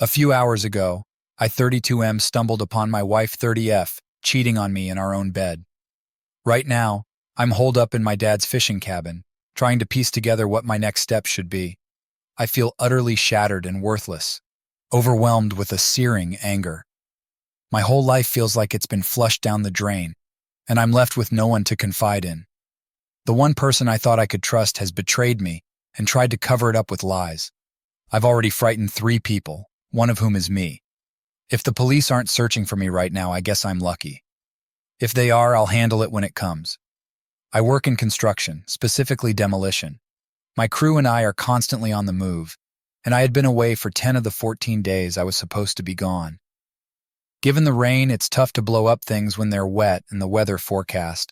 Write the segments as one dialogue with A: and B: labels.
A: A few hours ago, I 32M stumbled upon my wife 30F cheating on me in our own bed. Right now, I'm holed up in my dad's fishing cabin, trying to piece together what my next step should be. I feel utterly shattered and worthless, overwhelmed with a searing anger. My whole life feels like it's been flushed down the drain, and I'm left with no one to confide in. The one person I thought I could trust has betrayed me and tried to cover it up with lies. I've already frightened 3 people, one of whom is me. If the police aren't searching for me right now, I guess I'm lucky. If they are, I'll handle it when it comes. I work in construction, specifically demolition. My crew and I are constantly on the move, and I had been away for 10 of the 14 days I was supposed to be gone. Given the rain, it's tough to blow up things when they're wet and the weather forecast.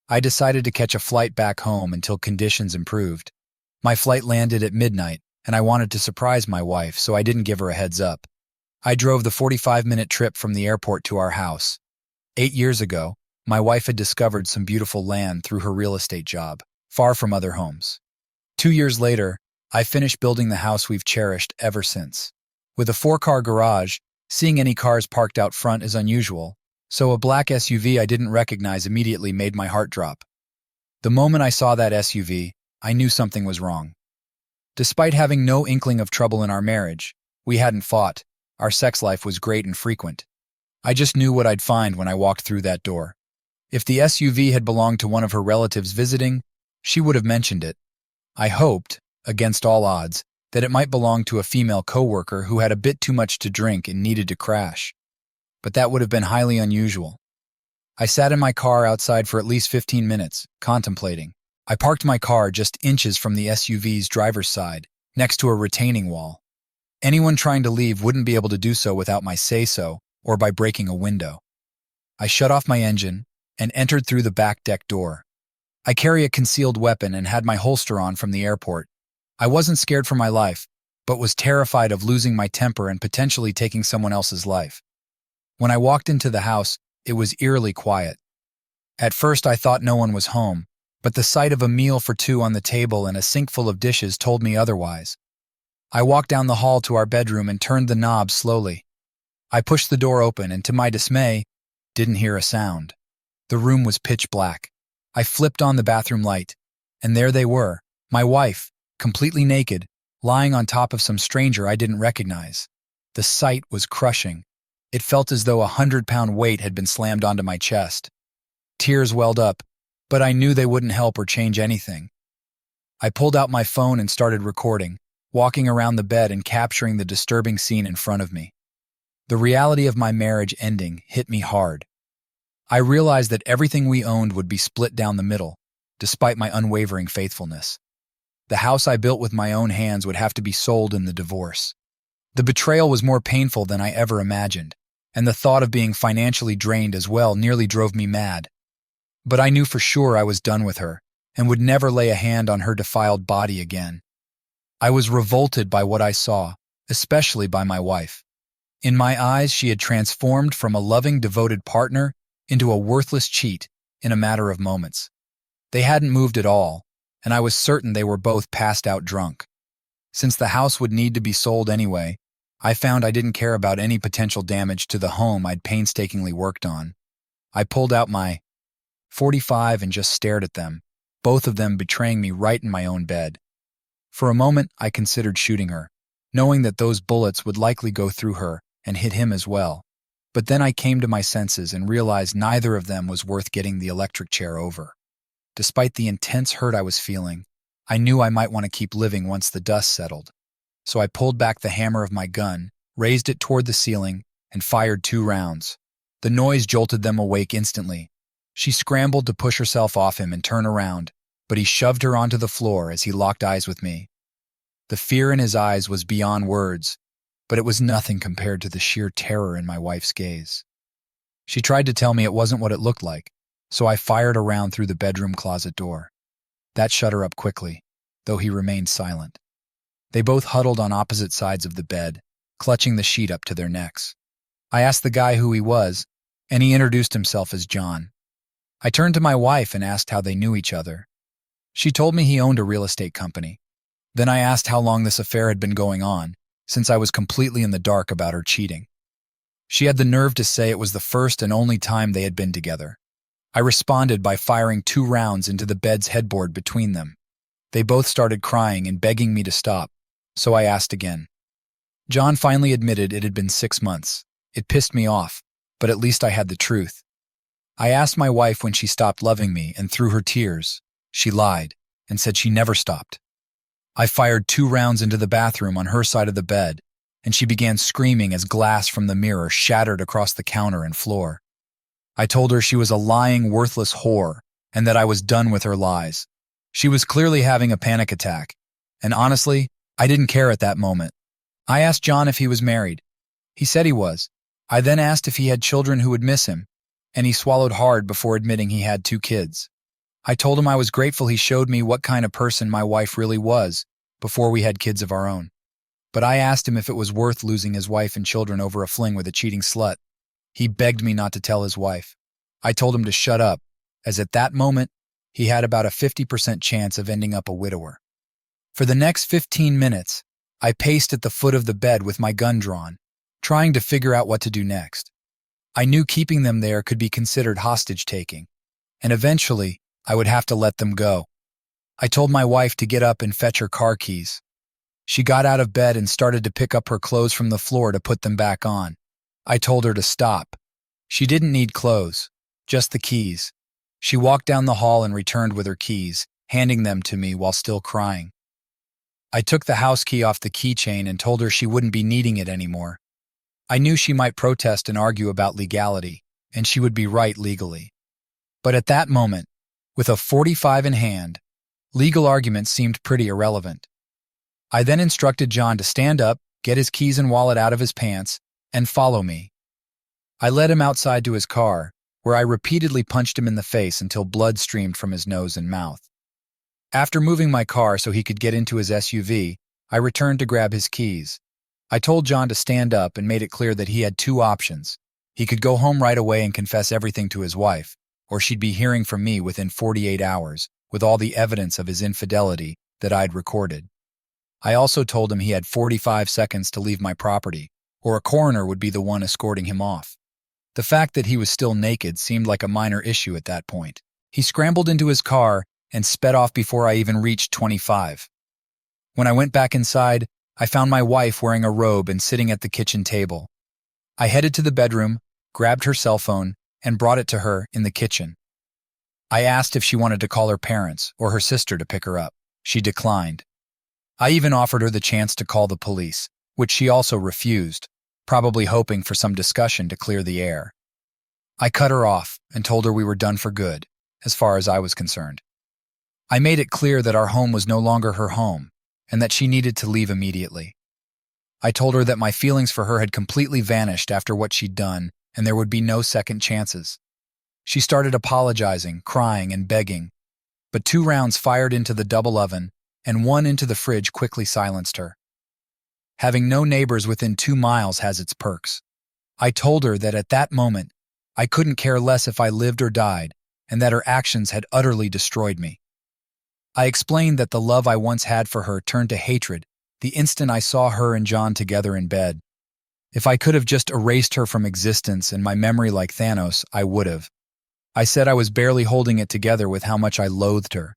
A: I decided to catch a flight back home until conditions improved. My flight landed at midnight, and I wanted to surprise my wife, so I didn't give her a heads up. I drove the 45-minute trip from the airport to our house. 8 years ago, my wife had discovered some beautiful land through her real estate job, far from other homes. 2 years later, I finished building the house we've cherished ever since. With a 4-car garage, seeing any cars parked out front is unusual, so a black SUV I didn't recognize immediately made my heart drop. The moment I saw that SUV, I knew something was wrong. Despite having no inkling of trouble in our marriage, we hadn't fought. Our sex life was great and frequent. I just knew what I'd find when I walked through that door. If the SUV had belonged to one of her relatives visiting, she would have mentioned it. I hoped, against all odds, that it might belong to a female coworker who had a bit too much to drink and needed to crash. But that would have been highly unusual. I sat in my car outside for at least 15 minutes, contemplating. I parked my car just inches from the SUV's driver's side, next to a retaining wall. Anyone trying to leave wouldn't be able to do so without my say-so or by breaking a window. I shut off my engine and entered through the back deck door. I carry a concealed weapon and had my holster on from the airport. I wasn't scared for my life, but was terrified of losing my temper and potentially taking someone else's life. When I walked into the house, it was eerily quiet. At first I thought no one was home, but the sight of a meal for 2 on the table and a sink full of dishes told me otherwise. I walked down the hall to our bedroom and turned the knob slowly. I pushed the door open and, to my dismay, didn't hear a sound. The room was pitch black. I flipped on the bathroom light, and there they were, my wife, completely naked, lying on top of some stranger I didn't recognize. The sight was crushing. It felt as though a 100-pound weight had been slammed onto my chest. Tears welled up, but I knew they wouldn't help or change anything. I pulled out my phone and started recording, walking around the bed and capturing the disturbing scene in front of me. The reality of my marriage ending hit me hard. I realized that everything we owned would be split down the middle, despite my unwavering faithfulness. The house I built with my own hands would have to be sold in the divorce. The betrayal was more painful than I ever imagined, and the thought of being financially drained as well nearly drove me mad. But I knew for sure I was done with her, and would never lay a hand on her defiled body again. I was revolted by what I saw, especially by my wife. In my eyes, she had transformed from a loving, devoted partner into a worthless cheat in a matter of moments. They hadn't moved at all, and I was certain they were both passed out drunk. Since the house would need to be sold anyway, I found I didn't care about any potential damage to the home I'd painstakingly worked on. I pulled out my .45 and just stared at them, both of them betraying me right in my own bed. For a moment, I considered shooting her, knowing that those bullets would likely go through her and hit him as well. But then I came to my senses and realized neither of them was worth getting the electric chair over. Despite the intense hurt I was feeling, I knew I might want to keep living once the dust settled. So I pulled back the hammer of my gun, raised it toward the ceiling, and fired 2 rounds. The noise jolted them awake instantly. She scrambled to push herself off him and turn around, but he shoved her onto the floor as he locked eyes with me. The fear in his eyes was beyond words, but it was nothing compared to the sheer terror in my wife's gaze. She tried to tell me it wasn't what it looked like, so I fired a round through the bedroom closet door. That shut her up quickly, though he remained silent. They both huddled on opposite sides of the bed, clutching the sheet up to their necks. I asked the guy who he was, and he introduced himself as John. I turned to my wife and asked how they knew each other. She told me he owned a real estate company. Then I asked how long this affair had been going on, since I was completely in the dark about her cheating. She had the nerve to say it was the first and only time they had been together. I responded by firing 2 rounds into the bed's headboard between them. They both started crying and begging me to stop, so I asked again. John finally admitted it had been 6 months. It pissed me off, but at least I had the truth. I asked my wife when she stopped loving me, and through her tears, she lied and said she never stopped. I fired 2 rounds into the bathroom on her side of the bed, and she began screaming as glass from the mirror shattered across the counter and floor. I told her she was a lying, worthless whore and that I was done with her lies. She was clearly having a panic attack, and honestly, I didn't care at that moment. I asked John if he was married. He said he was. I then asked if he had children who would miss him, and he swallowed hard before admitting he had 2 kids. I told him I was grateful he showed me what kind of person my wife really was before we had kids of our own. But I asked him if it was worth losing his wife and children over a fling with a cheating slut. He begged me not to tell his wife. I told him to shut up, as at that moment, he had about a 50% chance of ending up a widower. For the next 15 minutes, I paced at the foot of the bed with my gun drawn, trying to figure out what to do next. I knew keeping them there could be considered hostage-taking, and eventually, I would have to let them go. I told my wife to get up and fetch her car keys. She got out of bed and started to pick up her clothes from the floor to put them back on. I told her to stop. She didn't need clothes, just the keys. She walked down the hall and returned with her keys, handing them to me while still crying. I took the house key off the keychain and told her she wouldn't be needing it anymore. I knew she might protest and argue about legality, and she would be right legally. But at that moment, with a .45 in hand, legal arguments seemed pretty irrelevant. I then instructed John to stand up, get his keys and wallet out of his pants, and follow me. I led him outside to his car, where I repeatedly punched him in the face until blood streamed from his nose and mouth. After moving my car so he could get into his SUV, I returned to grab his keys. I told John to stand up and made it clear that he had 2 options. He could go home right away and confess everything to his wife, or she'd be hearing from me within 48 hours with all the evidence of his infidelity that I'd recorded. I also told him he had 45 seconds to leave my property, or a coroner would be the one escorting him off. The fact that he was still naked seemed like a minor issue at that point. He scrambled into his car and sped off before I even reached 25. When I went back inside, I found my wife wearing a robe and sitting at the kitchen table. I headed to the bedroom, grabbed her cell phone, and brought it to her in the kitchen. I asked if she wanted to call her parents or her sister to pick her up. She declined. I even offered her the chance to call the police, which she also refused, probably hoping for some discussion to clear the air. I cut her off and told her we were done for good, as far as I was concerned. I made it clear that our home was no longer her home and that she needed to leave immediately. I told her that my feelings for her had completely vanished after what she'd done and there would be no second chances. She started apologizing, crying, and begging, but 2 rounds fired into the double oven and 1 into the fridge quickly silenced her. Having no neighbors within 2 miles has its perks. I told her that at that moment, I couldn't care less if I lived or died, and that her actions had utterly destroyed me. I explained that the love I once had for her turned to hatred the instant I saw her and John together in bed. If I could have just erased her from existence and my memory like Thanos, I would have. I said I was barely holding it together with how much I loathed her.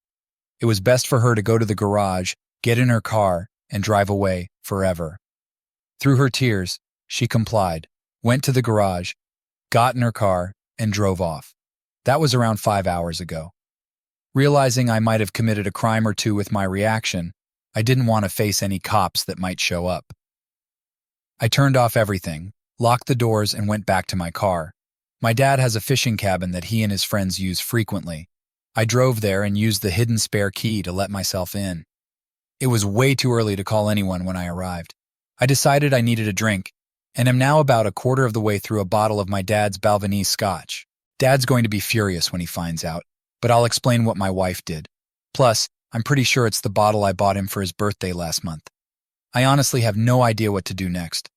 A: It was best for her to go to the garage, get in her car, and drive away forever. Through her tears, she complied, went to the garage, got in her car, and drove off. That was around 5 hours ago. Realizing I might have committed a crime or 2 with my reaction, I didn't want to face any cops that might show up. I turned off everything, locked the doors, and went back to my car. My dad has a fishing cabin that he and his friends use frequently. I drove there and used the hidden spare key to let myself in. It was way too early to call anyone when I arrived. I decided I needed a drink, and am now about a quarter of the way through a bottle of my dad's Balvenie scotch. Dad's going to be furious when he finds out, but I'll explain what my wife did. Plus, I'm pretty sure it's the bottle I bought him for his birthday last month. I honestly have no idea what to do next.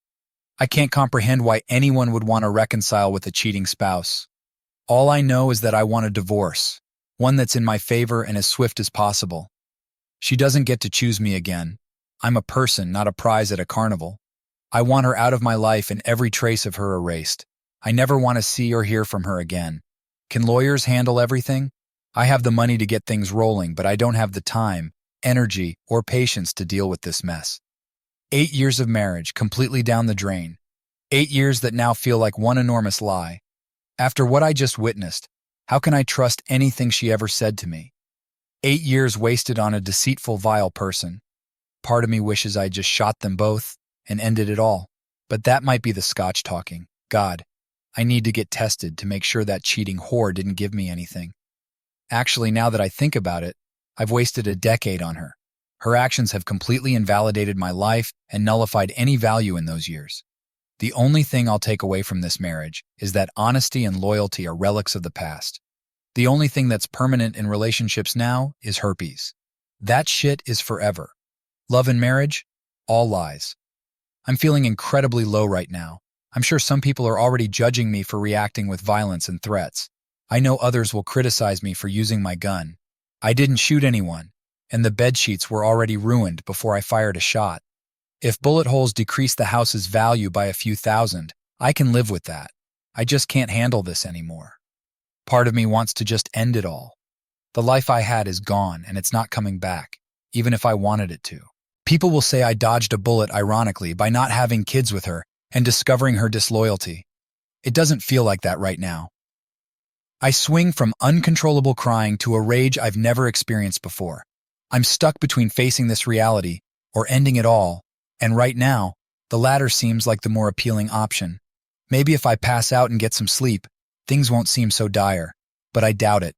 A: I can't comprehend why anyone would want to reconcile with a cheating spouse. All I know is that I want a divorce, one that's in my favor and as swift as possible. She doesn't get to choose me again. I'm a person, not a prize at a carnival. I want her out of my life and every trace of her erased. I never want to see or hear from her again. Can lawyers handle everything? I have the money to get things rolling, but I don't have the time, energy, or patience to deal with this mess. 8 years of marriage, completely down the drain. 8 years that now feel like one enormous lie. After what I just witnessed, how can I trust anything she ever said to me? 8 years wasted on a deceitful, vile person. Part of me wishes I just shot them both and ended it all. But that might be the Scotch talking. God, I need to get tested to make sure that cheating whore didn't give me anything. Actually, now that I think about it, I've wasted a decade on her. Her actions have completely invalidated my life and nullified any value in those years. The only thing I'll take away from this marriage is that honesty and loyalty are relics of the past. The only thing that's permanent in relationships now is herpes. That shit is forever. Love and marriage? All lies. I'm feeling incredibly low right now. I'm sure some people are already judging me for reacting with violence and threats. I know others will criticize me for using my gun. I didn't shoot anyone, and the bedsheets were already ruined before I fired a shot. If bullet holes decrease the house's value by a few thousand, I can live with that. I just can't handle this anymore. Part of me wants to just end it all. The life I had is gone, and it's not coming back, even if I wanted it to. People will say I dodged a bullet ironically by not having kids with her and discovering her disloyalty. It doesn't feel like that right now. I swing from uncontrollable crying to a rage I've never experienced before. I'm stuck between facing this reality or ending it all, and right now, the latter seems like the more appealing option. Maybe if I pass out and get some sleep, things won't seem so dire, but I doubt it.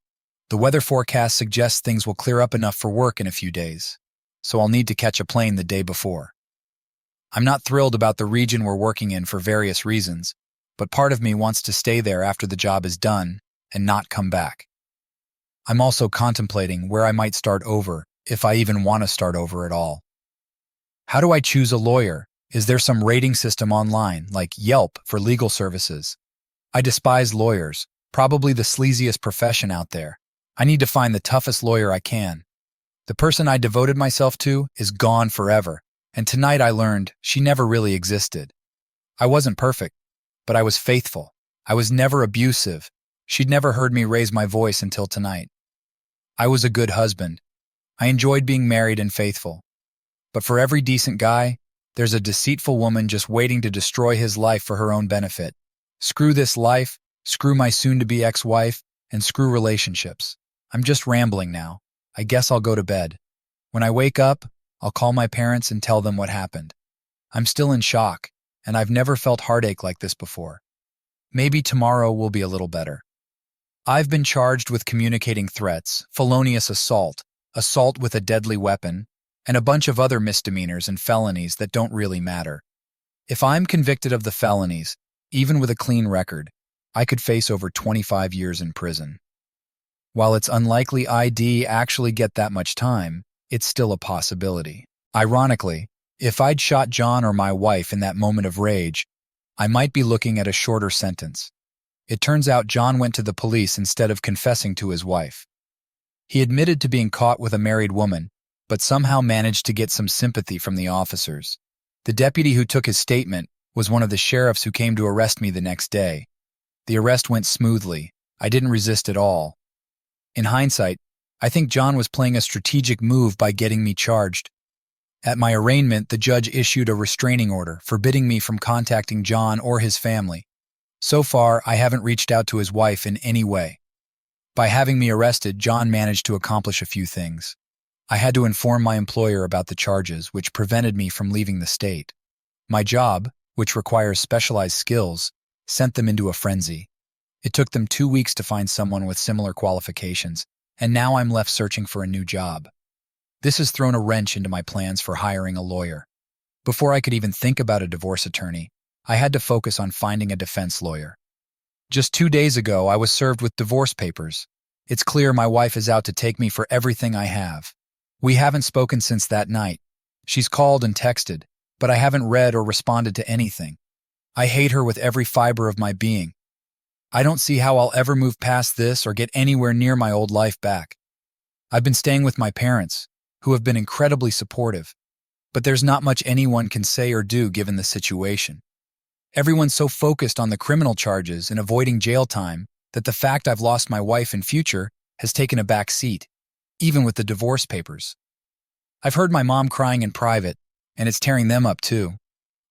A: The weather forecast suggests things will clear up enough for work in a few days, so I'll need to catch a plane the day before. I'm not thrilled about the region we're working in for various reasons, but part of me wants to stay there after the job is done and not come back. I'm also contemplating where I might start over, if I even want to start over at all. How do I choose a lawyer? Is there some rating system online, like Yelp, for legal services? I despise lawyers, probably the sleaziest profession out there. I need to find the toughest lawyer I can. The person I devoted myself to is gone forever, and tonight I learned she never really existed. I wasn't perfect, but I was faithful. I was never abusive. She'd never heard me raise my voice until tonight. I was a good husband. I enjoyed being married and faithful. But for every decent guy, there's a deceitful woman just waiting to destroy his life for her own benefit. Screw this life, screw my soon-to-be ex-wife, and screw relationships. I'm just rambling now. I guess I'll go to bed. When I wake up, I'll call my parents and tell them what happened. I'm still in shock, and I've never felt heartache like this before. Maybe tomorrow will be a little better. I've been charged with communicating threats, felonious assault, assault with a deadly weapon, and a bunch of other misdemeanors and felonies that don't really matter. If I'm convicted of the felonies, even with a clean record, I could face over 25 years in prison. While it's unlikely I'd actually get that much time, it's still a possibility. Ironically, if I'd shot John or my wife in that moment of rage, I might be looking at a shorter sentence. It turns out John went to the police instead of confessing to his wife. He admitted to being caught with a married woman, but somehow managed to get some sympathy from the officers. The deputy who took his statement was one of the sheriffs who came to arrest me the next day. The arrest went smoothly. I didn't resist at all. In hindsight, I think John was playing a strategic move by getting me charged. At my arraignment, the judge issued a restraining order forbidding me from contacting John or his family. So far, I haven't reached out to his wife in any way. By having me arrested, John managed to accomplish a few things. I had to inform my employer about the charges, which prevented me from leaving the state. My job, which requires specialized skills, sent them into a frenzy. It took them 2 weeks to find someone with similar qualifications, and now I'm left searching for a new job. This has thrown a wrench into my plans for hiring a lawyer. Before I could even think about a divorce attorney, I had to focus on finding a defense lawyer. Just 2 days ago, I was served with divorce papers. It's clear my wife is out to take me for everything I have. We haven't spoken since that night. She's called and texted, but I haven't read or responded to anything. I hate her with every fiber of my being. I don't see how I'll ever move past this or get anywhere near my old life back. I've been staying with my parents, who have been incredibly supportive. but there's not much anyone can say or do given the situation. Everyone's so focused on the criminal charges and avoiding jail time that the fact I've lost my wife in future has taken a back seat, even with the divorce papers. I've heard my mom crying in private, and it's tearing them up too.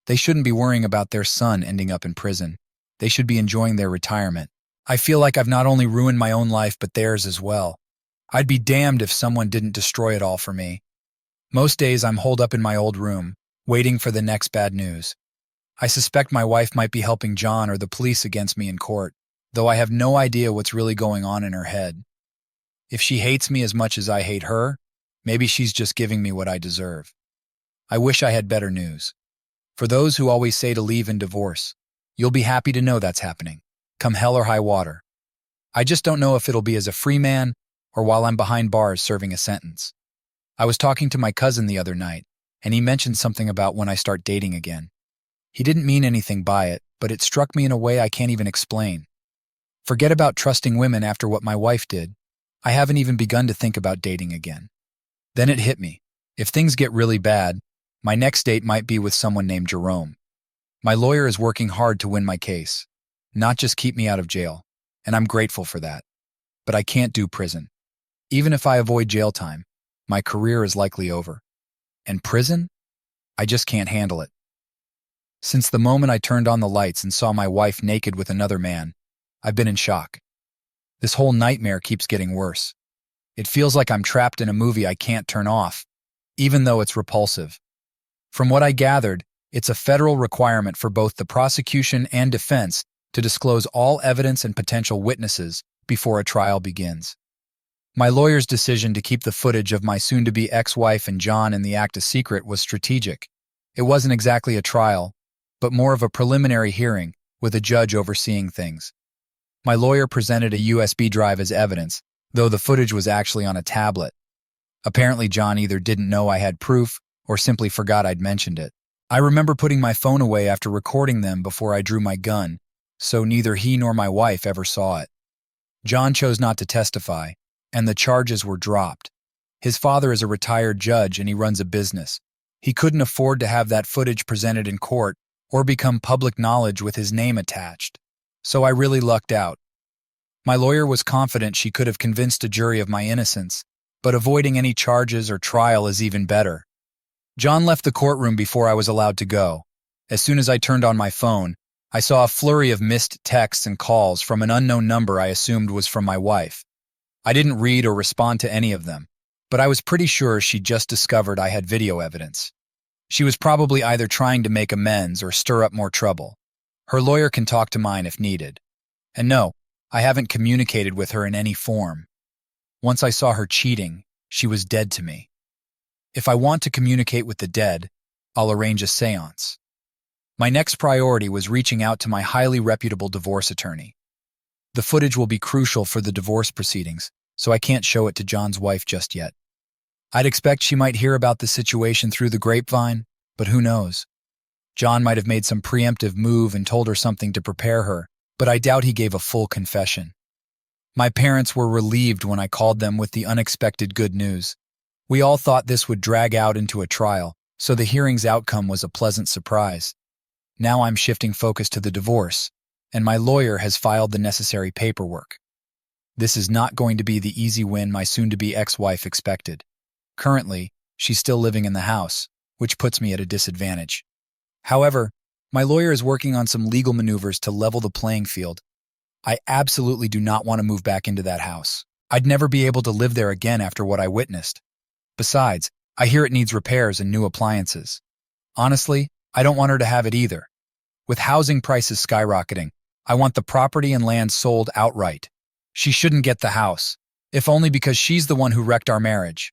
A: They shouldn't be worrying about their son ending up in prison. They should be enjoying their retirement. I feel like I've not only ruined my own life but theirs as well. I'd be damned if someone didn't destroy it all for me. Most days I'm holed up in my old room, waiting for the next bad news. I suspect my wife might be helping John or the police against me in court, though I have no idea what's really going on in her head. If she hates me as much as I hate her, maybe she's just giving me what I deserve. I wish I had better news. For those who always say to leave and divorce, you'll be happy to know that's happening, come hell or high water. I just don't know if it'll be as a free man or while I'm behind bars serving a sentence. I was talking to my cousin the other night, and he mentioned something about when I start dating again. He didn't mean anything by it, but it struck me in a way I can't even explain. Forget about trusting women after what my wife did. I haven't even begun to think about dating again. Then it hit me. If things get really bad, my next date might be with someone named Jerome. My lawyer is working hard to win my case, not just keep me out of jail, and I'm grateful for that. But I can't do prison. Even if I avoid jail time, my career is likely over. And prison? I just can't handle it. Since the moment I turned on the lights and saw my wife naked with another man, I've been in shock. This whole nightmare keeps getting worse. It feels like I'm trapped in a movie I can't turn off, even though it's repulsive. From what I gathered, it's a federal requirement for both the prosecution and defense to disclose all evidence and potential witnesses before a trial begins. My lawyer's decision to keep the footage of my soon-to-be ex-wife and John in the act a secret was strategic. It wasn't exactly a trial, but more of a preliminary hearing with a judge overseeing things. My lawyer presented a USB drive as evidence, though the footage was actually on a tablet. Apparently, John either didn't know I had proof or simply forgot I'd mentioned it. I remember putting my phone away after recording them before I drew my gun, so neither he nor my wife ever saw it. John chose not to testify, and the charges were dropped. His father is a retired judge and he runs a business. He couldn't afford to have that footage presented in court or become public knowledge with his name attached. So I really lucked out. My lawyer was confident she could have convinced a jury of my innocence, but avoiding any charges or trial is even better. John left the courtroom before I was allowed to go. As soon as I turned on my phone, I saw a flurry of missed texts and calls from an unknown number I assumed was from my wife. I didn't read or respond to any of them, but I was pretty sure she'd just discovered I had video evidence. She was probably either trying to make amends or stir up more trouble. Her lawyer can talk to mine if needed. And no, I haven't communicated with her in any form. Once I saw her cheating, she was dead to me. If I want to communicate with the dead, I'll arrange a seance. My next priority was reaching out to my highly reputable divorce attorney. The footage will be crucial for the divorce proceedings, so I can't show it to John's wife just yet. I'd expect she might hear about the situation through the grapevine, but who knows? John might have made some preemptive move and told her something to prepare her, but I doubt he gave a full confession. My parents were relieved when I called them with the unexpected good news. We all thought this would drag out into a trial, so the hearing's outcome was a pleasant surprise. Now I'm shifting focus to the divorce, and my lawyer has filed the necessary paperwork. This is not going to be the easy win my soon-to-be ex-wife expected. Currently, she's still living in the house, which puts me at a disadvantage. However, my lawyer is working on some legal maneuvers to level the playing field. I absolutely do not want to move back into that house. I'd never be able to live there again after what I witnessed. Besides, I hear it needs repairs and new appliances. Honestly, I don't want her to have it either. With housing prices skyrocketing, I want the property and land sold outright. She shouldn't get the house, if only because she's the one who wrecked our marriage.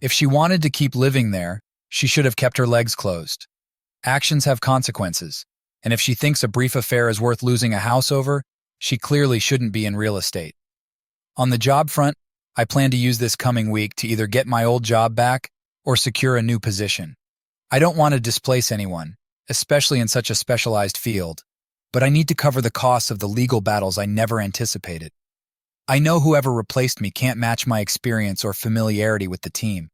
A: If she wanted to keep living there, she should have kept her legs closed. Actions have consequences, and if she thinks a brief affair is worth losing a house over, she clearly shouldn't be in real estate. On the job front, I plan to use this coming week to either get my old job back or secure a new position. I don't want to displace anyone, especially in such a specialized field, but I need to cover the costs of the legal battles I never anticipated. I know whoever replaced me can't match my experience or familiarity with the team.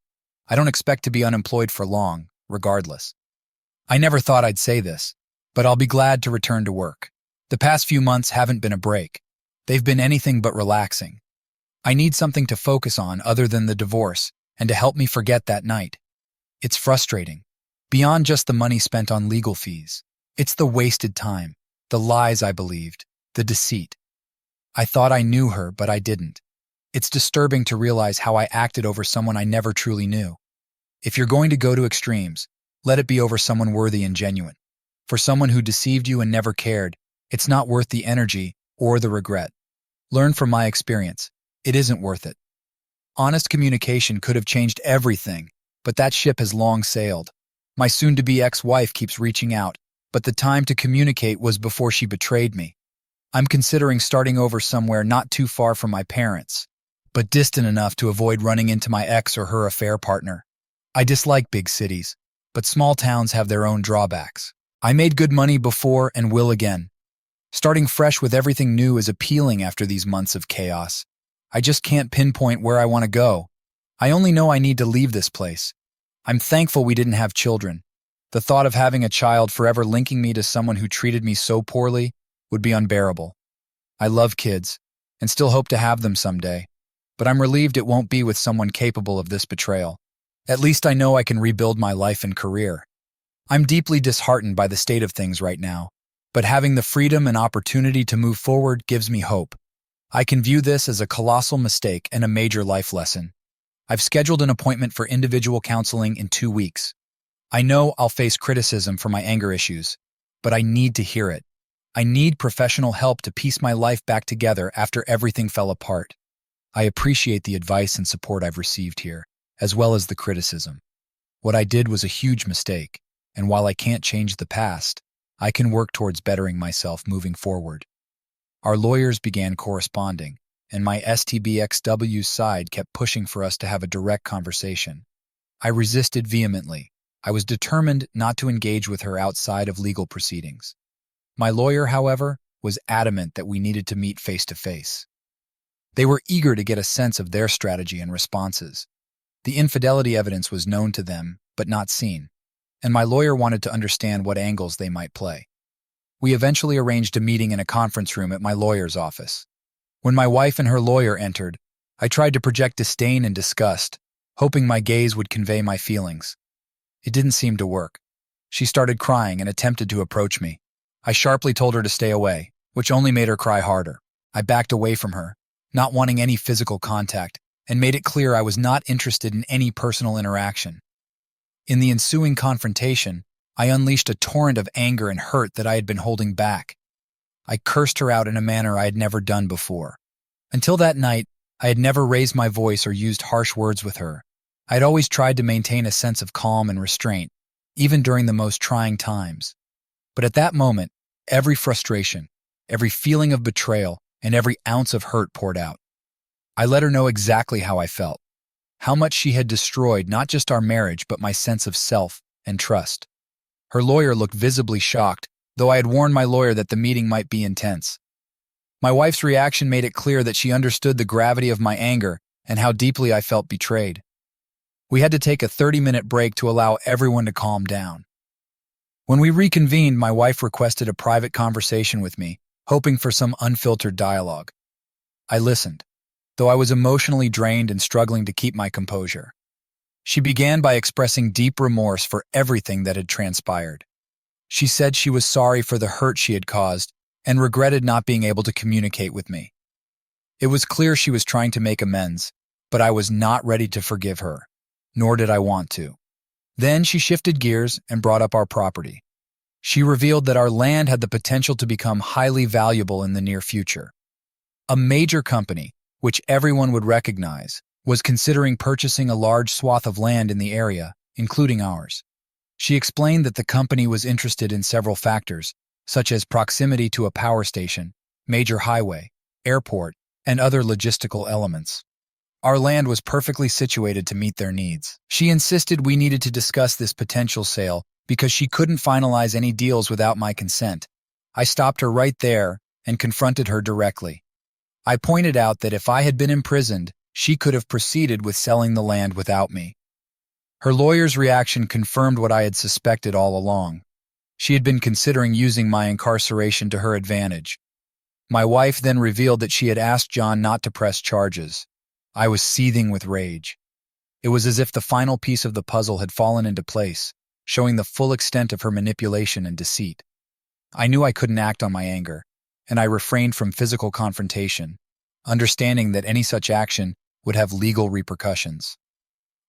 A: I don't expect to be unemployed for long, regardless. I never thought I'd say this, but I'll be glad to return to work. The past few months haven't been a break. They've been anything but relaxing. I need something to focus on other than the divorce and to help me forget that night. It's frustrating. Beyond just the money spent on legal fees, it's the wasted time, the lies I believed, the deceit. I thought I knew her, but I didn't. It's disturbing to realize how I acted over someone I never truly knew. If you're going to go to extremes, let it be over someone worthy and genuine. For someone who deceived you and never cared, it's not worth the energy or the regret. Learn from my experience. It isn't worth it. Honest communication could have changed everything, but that ship has long sailed. My soon-to-be ex-wife keeps reaching out, but the time to communicate was before she betrayed me. I'm considering starting over somewhere not too far from my parents, but distant enough to avoid running into my ex or her affair partner. I dislike big cities, but small towns have their own drawbacks. I made good money before and will again. Starting fresh with everything new is appealing after these months of chaos. I just can't pinpoint where I want to go. I only know I need to leave this place. I'm thankful we didn't have children. The thought of having a child forever linking me to someone who treated me so poorly would be unbearable. I love kids and still hope to have them someday, but I'm relieved it won't be with someone capable of this betrayal. At least I know I can rebuild my life and career. I'm deeply disheartened by the state of things right now, but having the freedom and opportunity to move forward gives me hope. I can view this as a colossal mistake and a major life lesson. I've scheduled an appointment for individual counseling in 2 weeks. I know I'll face criticism for my anger issues, but I need to hear it. I need professional help to piece my life back together after everything fell apart. I appreciate the advice and support I've received here, as well as the criticism. What I did was a huge mistake, and while I can't change the past, I can work towards bettering myself moving forward. Our lawyers began corresponding, and my STBXW's side kept pushing for us to have a direct conversation. I resisted vehemently. I was determined not to engage with her outside of legal proceedings. My lawyer, however, was adamant that we needed to meet face to face. They were eager to get a sense of their strategy and responses. The infidelity evidence was known to them, but not seen, and my lawyer wanted to understand what angles they might play. We eventually arranged a meeting in a conference room at my lawyer's office. When my wife and her lawyer entered, I tried to project disdain and disgust, hoping my gaze would convey my feelings. It didn't seem to work. She started crying and attempted to approach me. I sharply told her to stay away, which only made her cry harder. I backed away from her, not wanting any physical contact, and made it clear I was not interested in any personal interaction. In the ensuing confrontation, I unleashed a torrent of anger and hurt that I had been holding back. I cursed her out in a manner I had never done before. Until that night, I had never raised my voice or used harsh words with her. I had always tried to maintain a sense of calm and restraint, even during the most trying times. But at that moment, every frustration, every feeling of betrayal, and every ounce of hurt poured out. I let her know exactly how I felt, how much she had destroyed not just our marriage but my sense of self and trust. Her lawyer looked visibly shocked, though I had warned my lawyer that the meeting might be intense. My wife's reaction made it clear that she understood the gravity of my anger and how deeply I felt betrayed. We had to take a 30-minute break to allow everyone to calm down. When we reconvened, my wife requested a private conversation with me, hoping for some unfiltered dialogue. I listened, though I was emotionally drained and struggling to keep my composure. She began by expressing deep remorse for everything that had transpired. She said she was sorry for the hurt she had caused and regretted not being able to communicate with me. It was clear she was trying to make amends, but I was not ready to forgive her, nor did I want to. Then she shifted gears and brought up our property. She revealed that our land had the potential to become highly valuable in the near future. A major company, which everyone would recognize, was considering purchasing a large swath of land in the area, including ours. She explained that the company was interested in several factors, such as proximity to a power station, major highway, airport, and other logistical elements. Our land was perfectly situated to meet their needs. She insisted we needed to discuss this potential sale because she couldn't finalize any deals without my consent. I stopped her right there and confronted her directly. I pointed out that if I had been imprisoned, she could have proceeded with selling the land without me. Her lawyer's reaction confirmed what I had suspected all along. She had been considering using my incarceration to her advantage. My wife then revealed that she had asked John not to press charges. I was seething with rage. It was as if the final piece of the puzzle had fallen into place, showing the full extent of her manipulation and deceit. I knew I couldn't act on my anger, and I refrained from physical confrontation, understanding that any such action would have legal repercussions.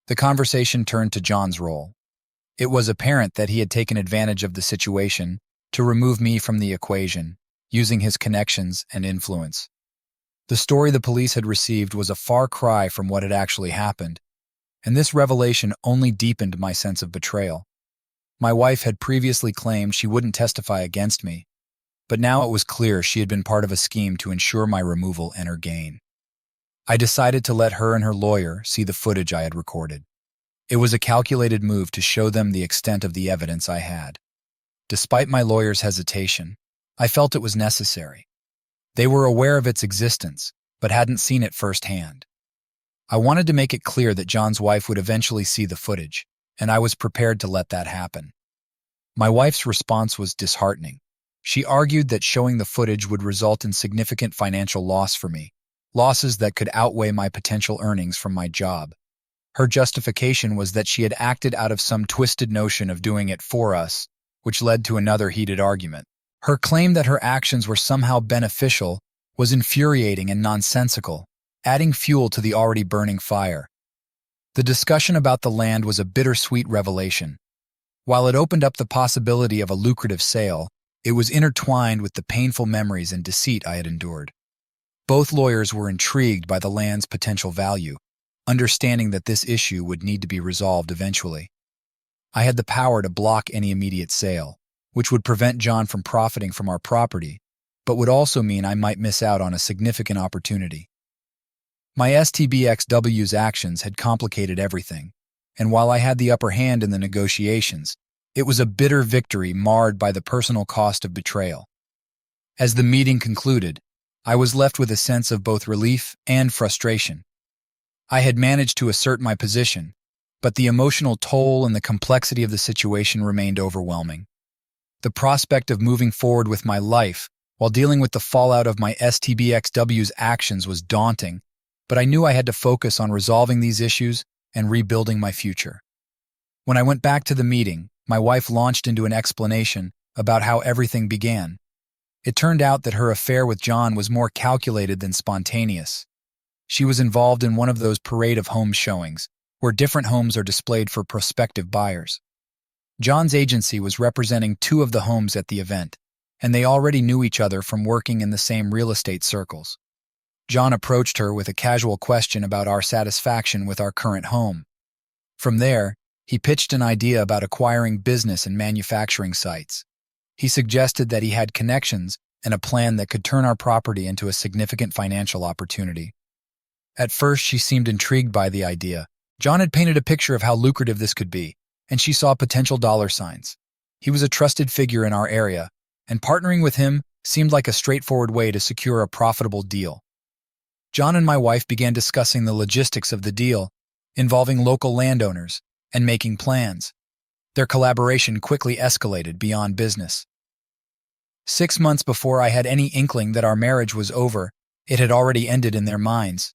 A: The conversation turned to John's role. It was apparent that he had taken advantage of the situation to remove me from the equation, using his connections and influence. The story the police had received was a far cry from what had actually happened, and this revelation only deepened my sense of betrayal. My wife had previously claimed she wouldn't testify against me, but now it was clear she had been part of a scheme to ensure my removal and her gain. I decided to let her and her lawyer see the footage I had recorded. It was a calculated move to show them the extent of the evidence I had. Despite my lawyer's hesitation, I felt it was necessary. They were aware of its existence, but hadn't seen it firsthand. I wanted to make it clear that John's wife would eventually see the footage, and I was prepared to let that happen. My wife's response was disheartening. She argued that showing the footage would result in significant financial loss for me, losses that could outweigh my potential earnings from my job. Her justification was that she had acted out of some twisted notion of doing it for us, which led to another heated argument. Her claim that her actions were somehow beneficial was infuriating and nonsensical, adding fuel to the already burning fire. The discussion about the land was a bittersweet revelation. While it opened up the possibility of a lucrative sale, it was intertwined with the painful memories and deceit I had endured. Both lawyers were intrigued by the land's potential value, understanding that this issue would need to be resolved eventually. I had the power to block any immediate sale, which would prevent John from profiting from our property, but would also mean I might miss out on a significant opportunity. My STBXW's actions had complicated everything, and while I had the upper hand in the negotiations, it was a bitter victory marred by the personal cost of betrayal. As the meeting concluded, I was left with a sense of both relief and frustration. I had managed to assert my position, but the emotional toll and the complexity of the situation remained overwhelming. The prospect of moving forward with my life while dealing with the fallout of my STBXW's actions was daunting, but I knew I had to focus on resolving these issues and rebuilding my future. When I went back to the meeting, my wife launched into an explanation about how everything began. It turned out that her affair with John was more calculated than spontaneous. She was involved in one of those parade of home showings, where different homes are displayed for prospective buyers. John's agency was representing 2 of the homes at the event, and they already knew each other from working in the same real estate circles. John approached her with a casual question about our satisfaction with our current home. From there, he pitched an idea about acquiring business and manufacturing sites. He suggested that he had connections and a plan that could turn our property into a significant financial opportunity. At first, she seemed intrigued by the idea. John had painted a picture of how lucrative this could be, and she saw potential dollar signs. He was a trusted figure in our area, and partnering with him seemed like a straightforward way to secure a profitable deal. John and my wife began discussing the logistics of the deal, involving local landowners, and making plans. Their collaboration quickly escalated beyond business. 6 months before I had any inkling that our marriage was over, it had already ended in their minds.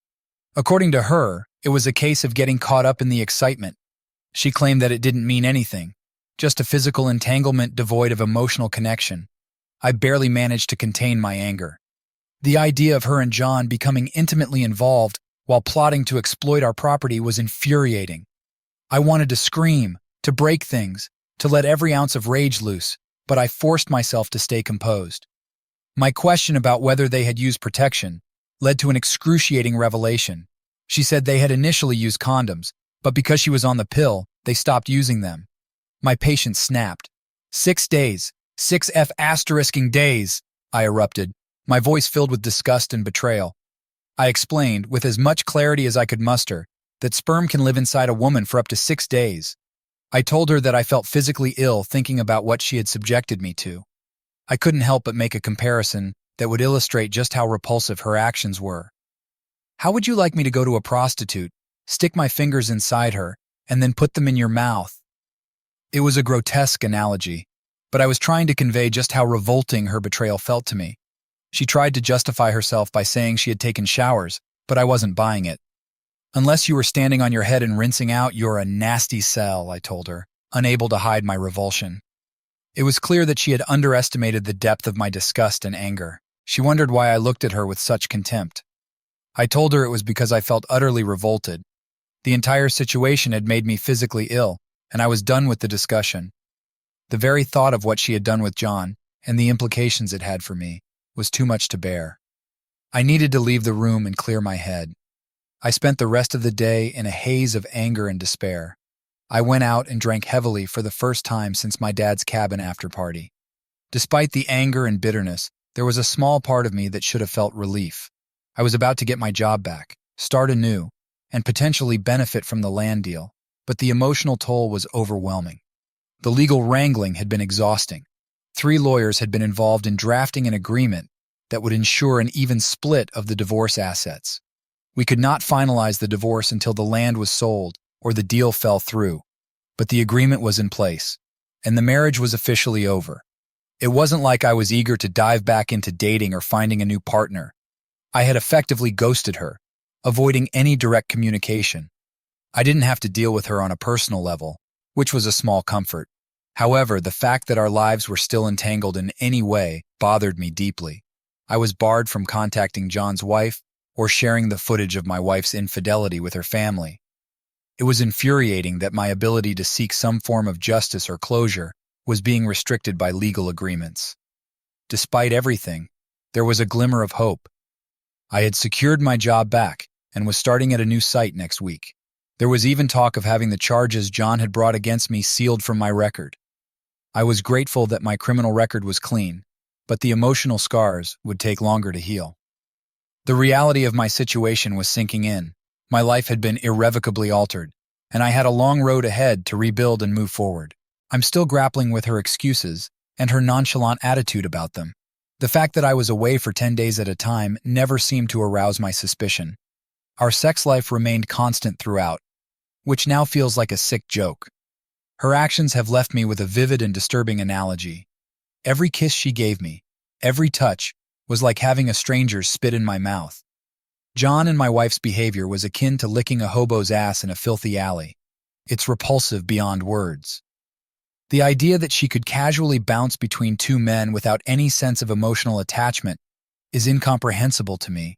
A: According to her, it was a case of getting caught up in the excitement. She claimed that it didn't mean anything, just a physical entanglement devoid of emotional connection. I barely managed to contain my anger. The idea of her and John becoming intimately involved while plotting to exploit our property was infuriating. I wanted to scream, to break things, to let every ounce of rage loose, but I forced myself to stay composed. My question about whether they had used protection led to an excruciating revelation. She said they had initially used condoms, but because she was on the pill, they stopped using them. My patience snapped. 6 days, 6 days, I erupted, my voice filled with disgust and betrayal. I explained, with as much clarity as I could muster, that sperm can live inside a woman for up to 6 days. I told her that I felt physically ill thinking about what she had subjected me to. I couldn't help but make a comparison that would illustrate just how repulsive her actions were. How would you like me to go to a prostitute, stick my fingers inside her, and then put them in your mouth. It was a grotesque analogy, but I was trying to convey just how revolting her betrayal felt to me. She tried to justify herself by saying she had taken showers, but I wasn't buying it. Unless you were standing on your head and rinsing out, you're a nasty cell, I told her, unable to hide my revulsion. It was clear that she had underestimated the depth of my disgust and anger. She wondered why I looked at her with such contempt. I told her it was because I felt utterly revolted. The entire situation had made me physically ill, and I was done with the discussion. The very thought of what she had done with John, and the implications it had for me, was too much to bear. I needed to leave the room and clear my head. I spent the rest of the day in a haze of anger and despair. I went out and drank heavily for the first time since my dad's cabin after party. Despite the anger and bitterness, there was a small part of me that should have felt relief. I was about to get my job back, start anew, and potentially benefit from the land deal, but the emotional toll was overwhelming. The legal wrangling had been exhausting. 3 lawyers had been involved in drafting an agreement that would ensure an even split of the divorce assets. We could not finalize the divorce until the land was sold or the deal fell through, but the agreement was in place, and the marriage was officially over. It wasn't like I was eager to dive back into dating or finding a new partner. I had effectively ghosted her, avoiding any direct communication. I didn't have to deal with her on a personal level, which was a small comfort. However, the fact that our lives were still entangled in any way bothered me deeply. I was barred from contacting John's wife or sharing the footage of my wife's infidelity with her family. It was infuriating that my ability to seek some form of justice or closure was being restricted by legal agreements. Despite everything, there was a glimmer of hope. I had secured my job back and was starting at a new site next week. There was even talk of having the charges John had brought against me sealed from my record. I was grateful that my criminal record was clean, but the emotional scars would take longer to heal. The reality of my situation was sinking in. My life had been irrevocably altered, and I had a long road ahead to rebuild and move forward. I'm still grappling with her excuses and her nonchalant attitude about them. The fact that I was away for 10 days at a time never seemed to arouse my suspicion. Our sex life remained constant throughout, which now feels like a sick joke. Her actions have left me with a vivid and disturbing analogy. Every kiss she gave me, every touch, was like having a stranger's spit in my mouth. John and my wife's behavior was akin to licking a hobo's ass in a filthy alley. It's repulsive beyond words. The idea that she could casually bounce between 2 men without any sense of emotional attachment is incomprehensible to me.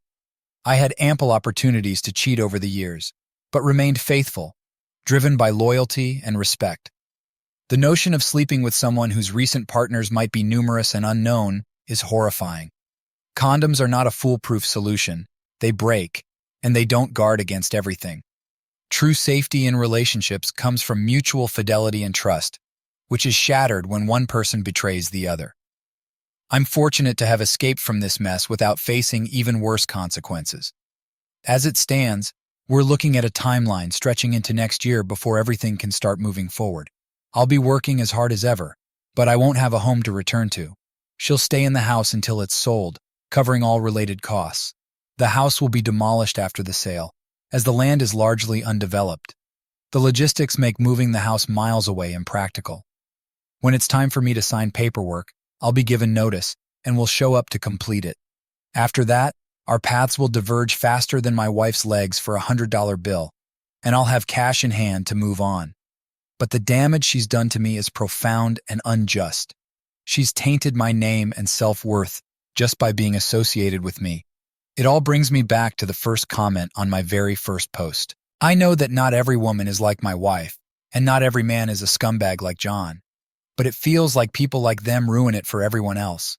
A: I had ample opportunities to cheat over the years, but remained faithful, driven by loyalty and respect. The notion of sleeping with someone whose recent partners might be numerous and unknown is horrifying. Condoms are not a foolproof solution. They break, and they don't guard against everything. True safety in relationships comes from mutual fidelity and trust, which is shattered when one person betrays the other. I'm fortunate to have escaped from this mess without facing even worse consequences. As it stands, we're looking at a timeline stretching into next year before everything can start moving forward. I'll be working as hard as ever, but I won't have a home to return to. She'll stay in the house until it's sold, covering all related costs. The house will be demolished after the sale, as the land is largely undeveloped. The logistics make moving the house miles away impractical. When it's time for me to sign paperwork, I'll be given notice and will show up to complete it. After that, our paths will diverge faster than my wife's legs for a $100 bill, and I'll have cash in hand to move on. But the damage she's done to me is profound and unjust. She's tainted my name and self-worth just by being associated with me. It all brings me back to the first comment on my very first post. I know that not every woman is like my wife, and not every man is a scumbag like John. But it feels like people like them ruin it for everyone else.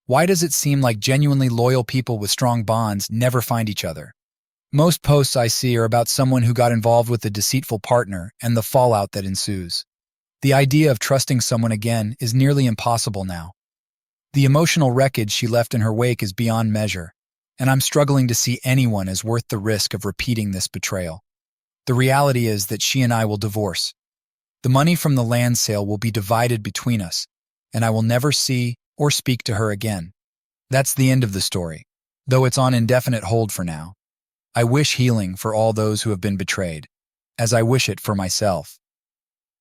A: Why does it seem like genuinely loyal people with strong bonds never find each other? Most posts I see are about someone who got involved with a deceitful partner and the fallout that ensues. The idea of trusting someone again is nearly impossible now. The emotional wreckage she left in her wake is beyond measure, and I'm struggling to see anyone as worth the risk of repeating this betrayal. The reality is that she and I will divorce. The money from the land sale will be divided between us, and I will never see or speak to her again. That's the end of the story, though it's on indefinite hold for now. I wish healing for all those who have been betrayed. as I wish it for myself.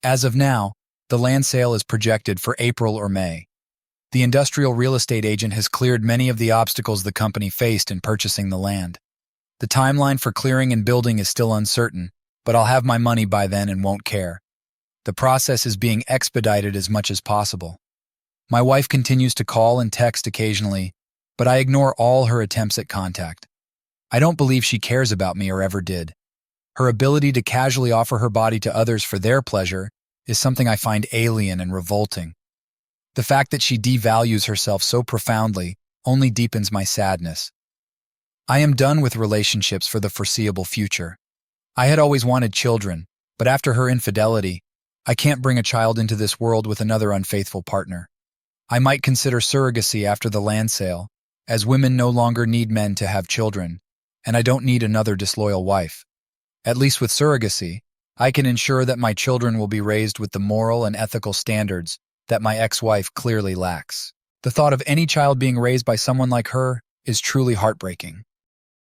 A: As of now, the land sale is projected for April or May. The industrial real estate agent has cleared many of the obstacles the company faced in purchasing the land. The timeline for clearing and building is still uncertain, but I'll have my money by then and won't care. The process is being expedited as much as possible. My wife continues to call and text occasionally, but I ignore all her attempts at contact. I don't believe she cares about me or ever did. Her ability to casually offer her body to others for their pleasure is something I find alien and revolting. The fact that she devalues herself so profoundly only deepens my sadness. I am done with relationships for the foreseeable future. I had always wanted children, but after her infidelity, I can't bring a child into this world with another unfaithful partner. I might consider surrogacy after the land sale, as women no longer need men to have children, and I don't need another disloyal wife. At least with surrogacy, I can ensure that my children will be raised with the moral and ethical standards that my ex-wife clearly lacks. The thought of any child being raised by someone like her is truly heartbreaking.